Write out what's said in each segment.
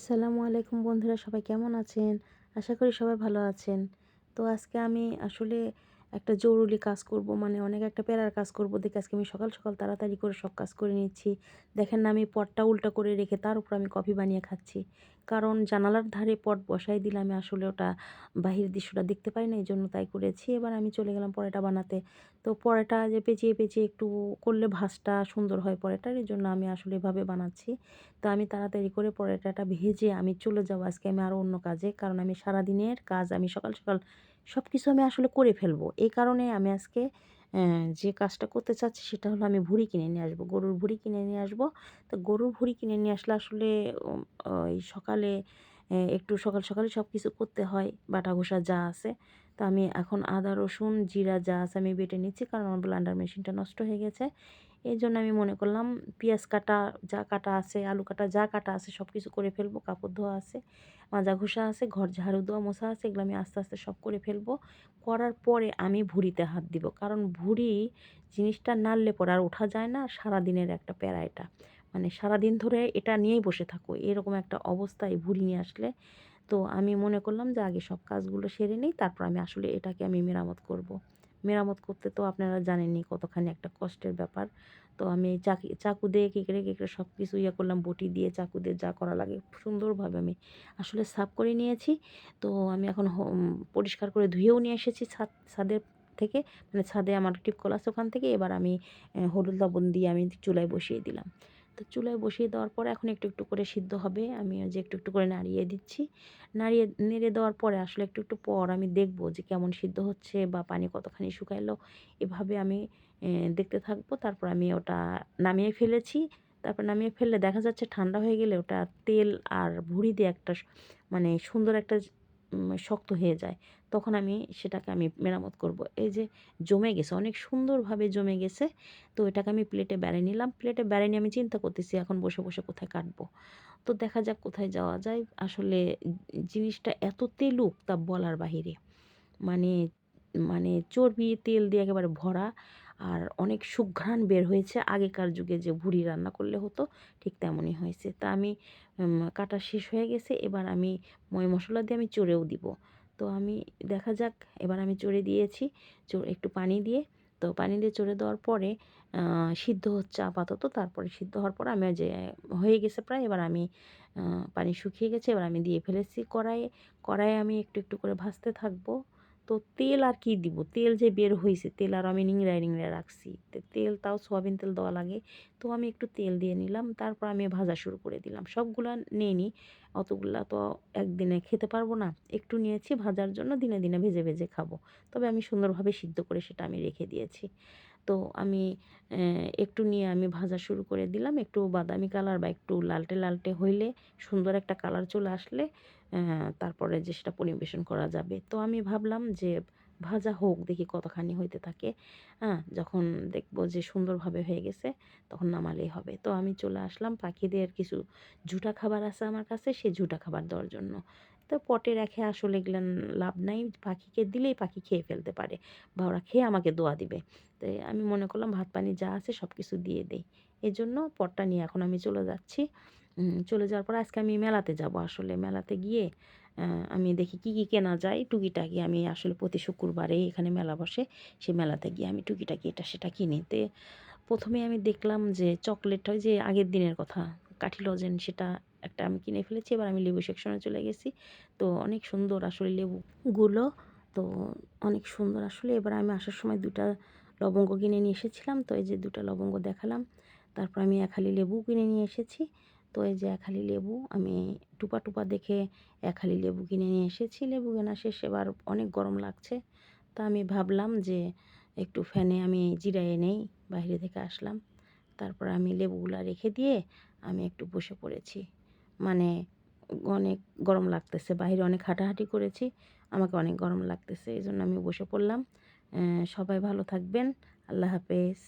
আসসালামু আলাইকুম বন্ধুরা, সবাই কেমন আছেন? আশা করি সবাই ভালো আছেন। তো আজকে আমি আসলে একটা জরুরি কাজ করব, মানে অনেক একটা প্যারার কাজ করব দেখে আজকে আমি সকাল সকাল তাড়াতাড়ি করে সব কাজ করে নিচ্ছি। দেখেন না, আমি পটটা উল্টা করে রেখে তার উপর আমি কফি বানিয়ে খাচ্ছি। কারণ জানালার ধারে পট বসাই দিলে আমি আসলে ওটা বাহিরের দৃশ্যটা দেখতে পাই না, এইজন্য তাই করেছি। এবার আমি চলে গেলাম পরোটা বানাতে। তো পরোটা যে পেঁচিয়ে পেঁচিয়ে একটু করলে ভাঁজটা সুন্দর হয় পরোটার, এজন্য আমি আসলে এভাবে বানাচ্ছি। তো আমি তাড়াতাড়ি করে পরোটাটা ভেজে আমি চলে যাব আজকে আমি আরও অন্য কাজে। কারণ আমি সারাদিনের কাজ আমি সকাল সকাল সব কিছু আমি আসলে করে ফেলবো। এই কারণে আমি আজকে যে কাজটা করতে চাচ্ছি সেটা হলো আমি ভুঁড়ি কিনে নিয়ে আসবো। গরুর ভুঁড়ি কিনে নিয়ে আসবো। তো গরুর ভুঁড়ি কিনে নিয়ে আসলে আসলে ওই সকালে একটু সকাল সকালই সব কিছু করতে হয়, বাটা-ঘষা যা আছে। তো আমি এখন আদা, রসুন, জিরা যা আছে আমি বেটে নিচ্ছি, কারণ আমার ব্লেন্ডার মেশিনটা নষ্ট হয়ে গেছে। এজন্য আমি মনে করলাম পেঁয়াজ কাটা, যা কাটা আছে, আলু কাটা, যা কাটা আছে সব কিছু করে ফেলবো। কাপড় ধোয়া আছে, মাজা ঘষা আছে, ঘর ঝাড়ু দেওয়া মোছা আছে, এগুলো আমি আস্তে আস্তে সব করে ফেলবো। করার পরে আমি ভুঁড়িতে হাত দিব, কারণ ভুঁড়ি জিনিসটা নাড়লে পরে আর ওঠা যায় না। সারাদিনের একটা প্যারা এটা, মানে সারাদিন ধরে এটা নিয়েই বসে থাকো, এরকম একটা অবস্থায় ভুঁড়ি নিয়ে আসলে। তো আমি মনে করলাম যে আগে সব কাজগুলো সেরে নিই, তারপর আমি আসলে এটাকে আমি মেরামত করব। মেরামত করতে তো আপনারা জানেনই কতখানি একটা কষ্টের ব্যাপার। তো আমি চাকু দিয়ে কেকড়ে কেকড়ে সব কিছু ইয়ে করলাম, বটি দিয়ে চাকু দিয়ে যা করা লাগে সুন্দরভাবে আমি আসলে সাফ করে নিয়েছি। তো আমি এখন পরিষ্কার করে ধুয়েও নিয়ে এসেছি ছাদের থেকে, মানে ছাদে আমার টিপকল আছে ওখান থেকে। এবার আমি হলুদ লবণ দিয়ে আমি চুলায় বসিয়ে দিলাম। তো চুলায় বসিয়ে দেওয়ার পরে এখন একটু একটু করে সিদ্ধ হবে, আমি ওই যে একটু একটু করে নাড়িয়ে দিচ্ছি। নাড়িয়ে নেড়ে দেওয়ার পরে আসলে একটু একটু পর আমি দেখব যে কেমন সিদ্ধ হচ্ছে বা পানি কতখানি শুকাইলো। এভাবে আমি দেখতে থাকবো। তারপর আমি ওটা নামিয়ে ফেলেছি। তারপর নামিয়ে ফেললে দেখা যাচ্ছে ঠান্ডা হয়ে গেলে ওটা তেল আর ভুঁড়ি দিয়ে একটা মানে সুন্দর একটা শক্ত হয়ে যায়। তখন আমি সেটাকে আমি মেরামত করব। এই যে জমে গেছে, অনেক সুন্দরভাবে জমে গেছে। তো এটাকে আমি প্লেটে বেড়ে নিলাম। প্লেটে বেড়ে নিয়ে আমি চিন্তা করতেছি এখন বসে বসে কোথায় কাটবো। তো দেখা যাক কোথায় যাওয়া যায়। আসলে জিনিসটা এত তেলুক তা বলার বাহিরে। মানে মানে চর্বি তেল দিয়ে একেবারে ভরা, আর অনেক সুঘ্রাণ বের হয়েছে। আগেকার যুগে যে ভুঁড়ি রান্না করলে হতো ঠিক তেমনই হয়েছে। তা আমি কাটা শেষ হয়ে গেছে। এবার আমি ময় মশলা দিয়ে আমি চড়েও দিব। তো আমি দেখা যাক, এবার আমি চড়ে দিয়েছি একটু পানি দিয়ে। তো পানি দিয়ে চড়ে দেওয়ার পরে সিদ্ধ হচ্ছে আপাতত। তারপরে সিদ্ধ হওয়ার পর আমি যে হয়ে গেছে প্রায়, এবার আমি পানি শুকিয়ে গেছে, এবার আমি দিয়ে ফেলেছি কড়াইয়ে। কড়াইয়ে আমি একটু একটু করে ভাজতে থাকবো। তো তেল আর কি দিব, তেল যে বের হয়েছে তেল আর আমি নিংড়ায় নিংড়ায় রাখছি। তেল তাও সয়াবিন তেল দেওয়া লাগে। তো আমি একটু তেল দিয়ে নিলাম, তারপর আমি ভাজা শুরু করে দিলাম। সবগুলা নিইনি, অতগুলা তো একদিনে খেতে পারবো না। একটু নিয়েছি ভাজার জন্য, দিনে দিনে ভেজে ভেজে খাবো। তবে আমি সুন্দরভাবে সিদ্ধ করে সেটা আমি রেখে দিয়েছি। তো আমি একটু নিয়ে আমি ভাজা শুরু করে দিলাম। একটু বাদামি কালার বা একটু লালটে লালটে হইলে, সুন্দর একটা কালার চলে আসলে তারপরে যে সেটা পরিবেশন করা যাবে। তো আমি ভাবলাম যে ভাজা হোক, দেখি কতখানি হইতে থাকে। যখন দেখব যে সুন্দরভাবে হয়ে গেছে তখন নামালেই হবে। তো আমি চলে আসলাম, পাখিদের কিছু ঝুটা খাবার আছে আমার কাছে, সেই ঝুটা খাবার দেওয়ার জন্য। তো পটে রেখে আসলে এগুলান লাভ নাই। পাখিকে দিলেই পাখি খেয়ে ফেলতে পারে বা ওরা খেয়ে আমাকে দোয়া দিবে। তো আমি মনে করলাম ভাত পানি যা আছে সব কিছু দিয়ে দেই। এজন্য পটটা নিয়ে এখন আমি চলে যাচ্ছি। চলে যাওয়ার পর আজকে আমি মেলাতে যাব। আসলে মেলাতে গিয়ে আমি দেখি কি কি কেনা যায় টুকিটাকি। আমি আসলে প্রতি শুক্রবারেই এখানে মেলা বসে, সেই মেলাতে গিয়ে আমি টুকিটাকি এটা সেটা কিনি। তে প্রথমে আমি দেখলাম যে চকলেট, হয় যে আগের দিনের কথা, কাঠি লজেন, সেটা একটা আমি কিনে ফেলেছি। এবার আমি লেবু সেকশনে চলে গেছি। তো অনেক সুন্দর আসলে লেবুগুলো, তো অনেক সুন্দর আসলে। এবার আমি আসার সময় 2টা লবঙ্গ কিনে নিয়ে এসেছিলাম। তো এই যে 2টা লবঙ্গ দেখালাম। তারপর আমি 1 হালি লেবু কিনে নিয়ে এসেছি। তো এই যে 1 হালি লেবু আমি টুপা টুপা দেখে 1 হালি লেবু কিনে নিয়ে এসেছি। লেবু কেনা শেষ, এবার অনেক গরম লাগছে। তা আমি ভাবলাম যে একটু ফ্যানে আমি জিরায়ে নেই, বাইরে থেকে আসলাম। তারপর আমি লেবুগুলা রেখে দিয়ে আমি একটু বসে পড়েছি। মানে অনেক গরম লাগতেছে, বাইরে অনেক হাঁটাহাঁটি করেছি, আমাকে অনেক গরম লাগতেছে, এজন্য আমি বসে পড়লাম। সবাই ভালো থাকবেন। আল্লাহ হাফেজ।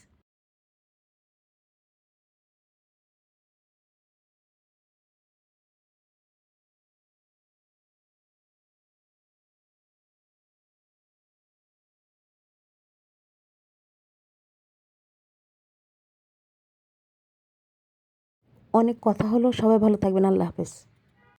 অনেক কথা হলো, সবাই ভালো থাকবেন। আল্লাহ হাফেজ।